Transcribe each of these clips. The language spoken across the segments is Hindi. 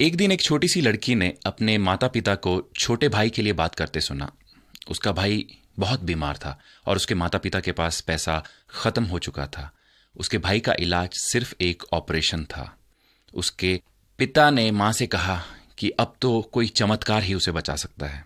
एक दिन एक छोटी सी लड़की ने अपने माता पिता को छोटे भाई के लिए बात करते सुना। उसका भाई बहुत बीमार था और उसके माता पिता के पास पैसा खत्म हो चुका था। उसके भाई का इलाज सिर्फ एक ऑपरेशन था। उसके पिता ने मां से कहा कि अब तो कोई चमत्कार ही उसे बचा सकता है।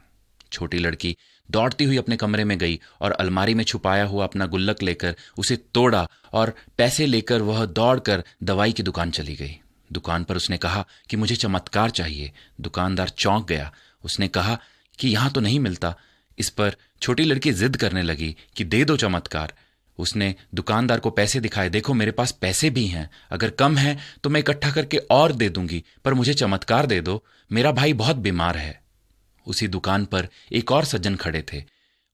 छोटी लड़की दौड़ती हुई अपने कमरे में गई और अलमारी में छुपाया हुआ अपना गुल्लक लेकर उसे तोड़ा और पैसे लेकर वह दौड़कर दवाई की दुकान चली गई। दुकान पर उसने कहा कि मुझे चमत्कार चाहिए। दुकानदार चौंक गया। उसने कहा कि यहां तो नहीं मिलता। इस पर छोटी लड़की जिद करने लगी कि दे दो चमत्कार। उसने दुकानदार को पैसे दिखाए। देखो मेरे पास पैसे भी हैं, अगर कम है तो मैं इकट्ठा करके और दे दूंगी, पर मुझे चमत्कार दे दो, मेरा भाई बहुत बीमार है। उसी दुकान पर एक और सज्जन खड़े थे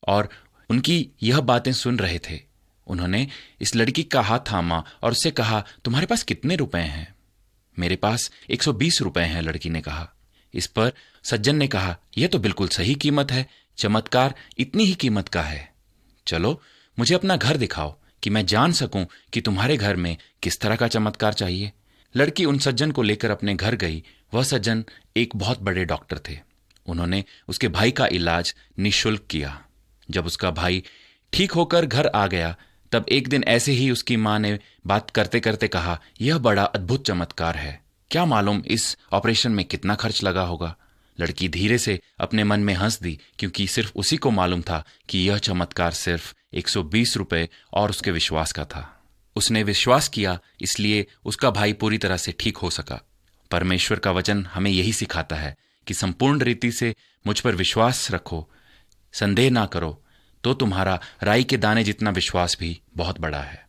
और उनकी यह बातें सुन रहे थे। उन्होंने इस लड़की का हाथ थामा और उससे कहा, तुम्हारे पास कितने रुपए हैं? मेरे पास 120 रुपए हैं, लड़की ने कहा। इस पर सज्जन ने कहा, यह तो बिल्कुल सही कीमत है, चमत्कार इतनी ही कीमत का है। चलो मुझे अपना घर दिखाओ कि मैं जान सकूं कि तुम्हारे घर में किस तरह का चमत्कार चाहिए। लड़की उन सज्जन को लेकर अपने घर गई। वह सज्जन एक बहुत बड़े डॉक्टर थे। उन्होंने उसके भाई का इलाज निःशुल्क किया। जब उसका भाई ठीक होकर घर आ गया, तब एक दिन ऐसे ही उसकी मां ने बात करते करते कहा, यह बड़ा अद्भुत चमत्कार है, क्या मालूम इस ऑपरेशन में कितना खर्च लगा होगा। लड़की धीरे से अपने मन में हंस दी, क्योंकि सिर्फ उसी को मालूम था कि यह चमत्कार सिर्फ 120 रुपए और उसके विश्वास का था। उसने विश्वास किया, इसलिए उसका भाई पूरी तरह से ठीक हो सका। परमेश्वर का वचन हमें यही सिखाता है कि संपूर्ण रीति से मुझ पर विश्वास रखो, संदेह ना करो, तो तुम्हारा राई के दाने जितना विश्वास भी बहुत बड़ा है।